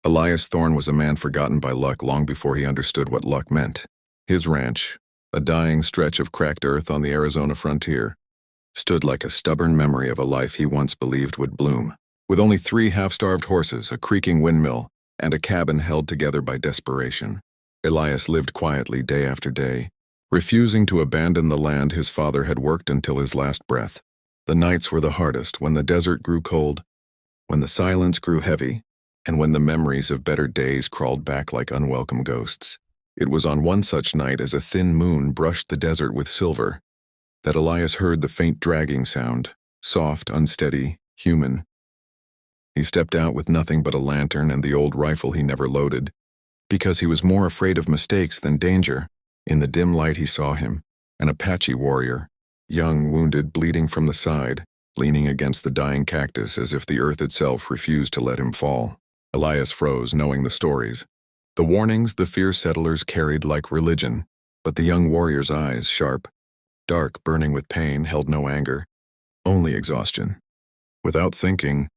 Elias Thorne was a man forgotten by luck long before he understood what luck meant. His ranch, a dying stretch of cracked earth on the Arizona frontier, stood like a stubborn memory of a life he once believed would bloom. With only 3 half-starved horses, a creaking windmill, and a cabin held together by desperation, Elias lived quietly day after day, refusing to abandon the land his father had worked until his last breath. The nights were the hardest when the desert grew cold, when the silence grew heavy, and when the memories of better days crawled back like unwelcome ghosts. It was on one such night as a thin moon brushed the desert with silver that Elias heard the faint dragging sound, soft, unsteady, human. He stepped out with nothing but a lantern and the old rifle he never loaded, because he was more afraid of mistakes than danger. In the dim light he saw him, an Apache warrior, young, wounded, bleeding from the side, leaning against the dying cactus as if the earth itself refused to let him fall. Elias froze, knowing the stories. The warnings the fierce settlers carried like religion, but the young warrior's eyes, sharp, dark, burning with pain, held no anger, only exhaustion. Without thinking,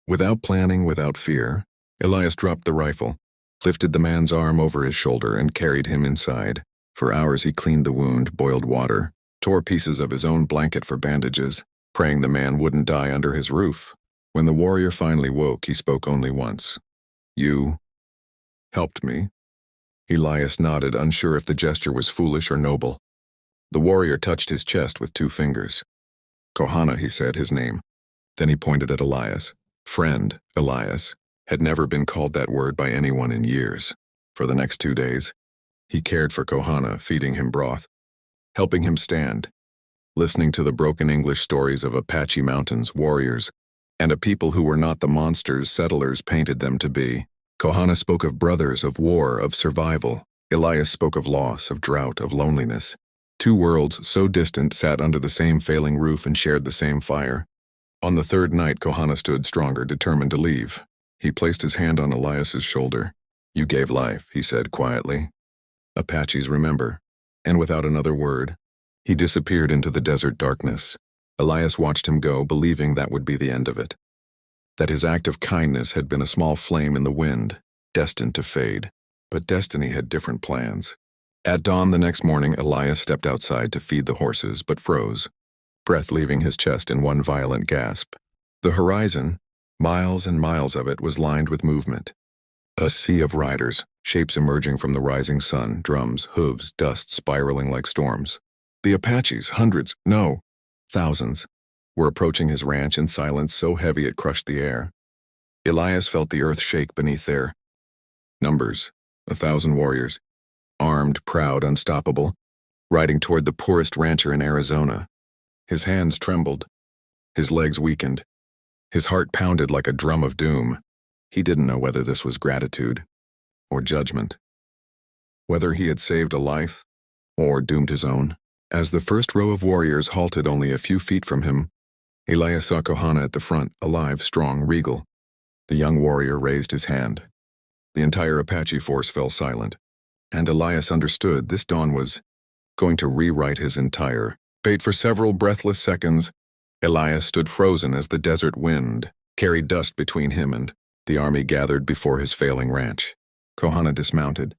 without planning, without fear, Elias dropped the rifle, lifted the man's arm over his shoulder, and carried him inside. For hours he cleaned the wound, boiled water, tore pieces of his own blanket for bandages, praying the man wouldn't die under his roof. When the warrior finally woke, he spoke only once. "You helped me." Elias nodded, unsure if the gesture was foolish or noble. The warrior touched his chest with 2 fingers. "Kohana," he said, his name. Then he pointed at Elias. Friend, Elias, had never been called that word by anyone in years. For the next 2 days, he cared for Kohana, feeding him broth, helping him stand, listening to the broken English stories of Apache mountains, warriors, and a people who were not the monsters settlers painted them to be. Kohana spoke of brothers, of war, of survival. Elias spoke of loss, of drought, of loneliness. 2 worlds so distant sat under the same failing roof and shared the same fire. On the 3rd night, Kohana stood stronger, determined to leave. He placed his hand on Elias's shoulder. "You gave life," he said quietly. "Apaches remember." And without another word, he disappeared into the desert darkness. Elias watched him go, believing that would be the end of it. That his act of kindness had been a small flame in the wind, destined to fade. But destiny had different plans. At dawn the next morning, Elias stepped outside to feed the horses, but froze, breath leaving his chest in one violent gasp. The horizon, miles and miles of it, was lined with movement. A sea of riders, shapes emerging from the rising sun, drums, hooves, dust spiraling like storms. The Apaches, hundreds, no, thousands, were approaching his ranch in silence so heavy it crushed the air. Elias felt the earth shake beneath their numbers, 1,000 warriors, armed, proud, unstoppable, riding toward the poorest rancher in Arizona. His hands trembled, his legs weakened, his heart pounded like a drum of doom. He didn't know whether this was gratitude or judgment, whether he had saved a life or doomed his own. As the first row of warriors halted only a few feet from him, Elias saw Kohana at the front, alive, strong, regal. The young warrior raised his hand. The entire Apache force fell silent, and Elias understood this dawn was going to rewrite his entire fate. For several breathless seconds, Elias stood frozen as the desert wind carried dust between him and the army gathered before his failing ranch. Kohana dismounted,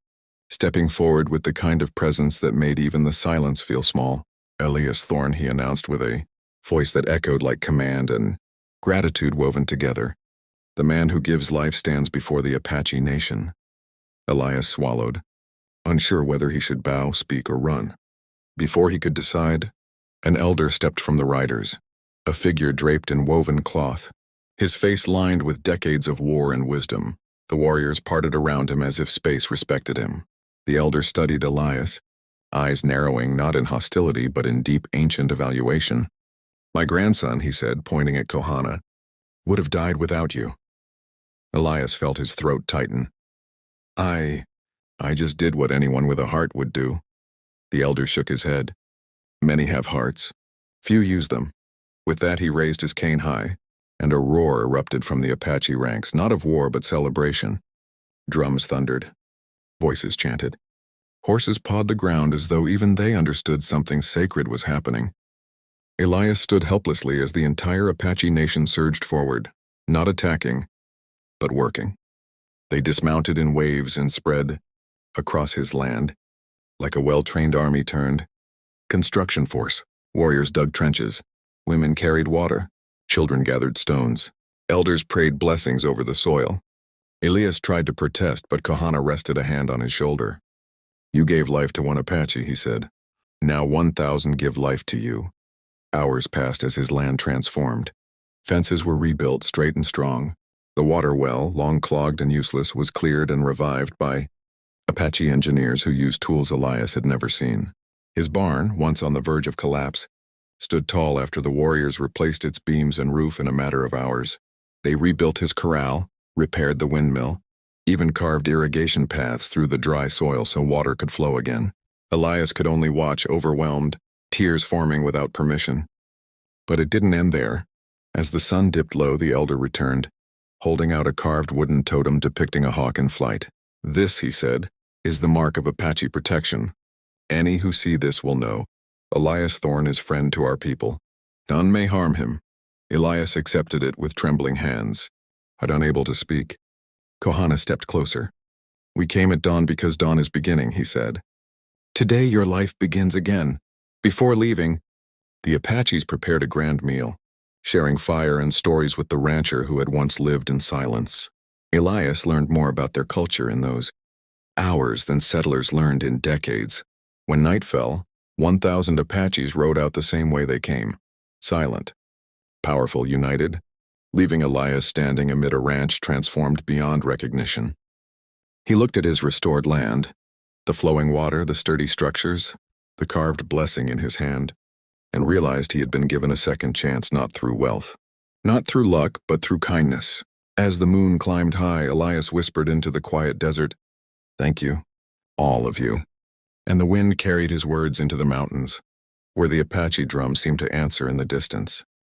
stepping forward with the kind of presence that made even the silence feel small. "Elias Thorne," he announced with a voice that echoed like command and gratitude woven together. "The man who gives life stands before the Apache nation." Elias swallowed, unsure whether he should bow, speak, or run. Before he could decide, an elder stepped from the riders, a figure draped in woven cloth, his face lined with decades of war and wisdom. The warriors parted around him as if space respected him. The elder studied Elias, eyes narrowing not in hostility but in deep ancient evaluation. "My grandson," he said, pointing at Kohana, "would have died without you." Elias felt his throat tighten. I just did what anyone with a heart would do." The elder shook his head. "Many have hearts. Few use them." With that he raised his cane high, and a roar erupted from the Apache ranks, not of war but celebration. Drums thundered. Voices chanted. Horses pawed the ground as though even they understood something sacred was happening. Elias stood helplessly as the entire Apache nation surged forward, not attacking, but working. They dismounted in waves and spread across his land, like a well-trained army turned construction force. Warriors dug trenches, women carried water, children gathered stones, elders prayed blessings over the soil. Elias tried to protest, but Kahana rested a hand on his shoulder. "You gave life to one Apache," he said. "Now 1,000 give life to you." Hours passed as his land transformed. Fences were rebuilt straight and strong. The water well, long clogged and useless, was cleared and revived by Apache engineers who used tools Elias had never seen. His barn, once on the verge of collapse, stood tall after the warriors replaced its beams and roof in a matter of hours. They rebuilt his corral, repaired the windmill, even carved irrigation paths through the dry soil so water could flow again. Elias could only watch, overwhelmed, tears forming without permission. But it didn't end there. As the sun dipped low, the elder returned, holding out a carved wooden totem depicting a hawk in flight. "This," he said, "is the mark of Apache protection. Any who see this will know Elias Thorne is friend to our people. None may harm him." Elias accepted it with trembling hands, but unable to speak. Kahana stepped closer. "We came at dawn because dawn is beginning," he said. "Today your life begins again." Before leaving, the Apaches prepared a grand meal, sharing fire and stories with the rancher who had once lived in silence. Elias learned more about their culture in those hours than settlers learned in decades. When night fell, 1,000 Apaches rode out the same way they came, silent, powerful, united, leaving Elias standing amid a ranch transformed beyond recognition. He looked at his restored land, the flowing water, the sturdy structures, the carved blessing in his hand, and realized he had been given a second chance, not through wealth, not through luck, but through kindness. As the moon climbed high, Elias whispered into the quiet desert, "Thank you, all of you." And the wind carried his words into the mountains, where the Apache drum seemed to answer in the distance.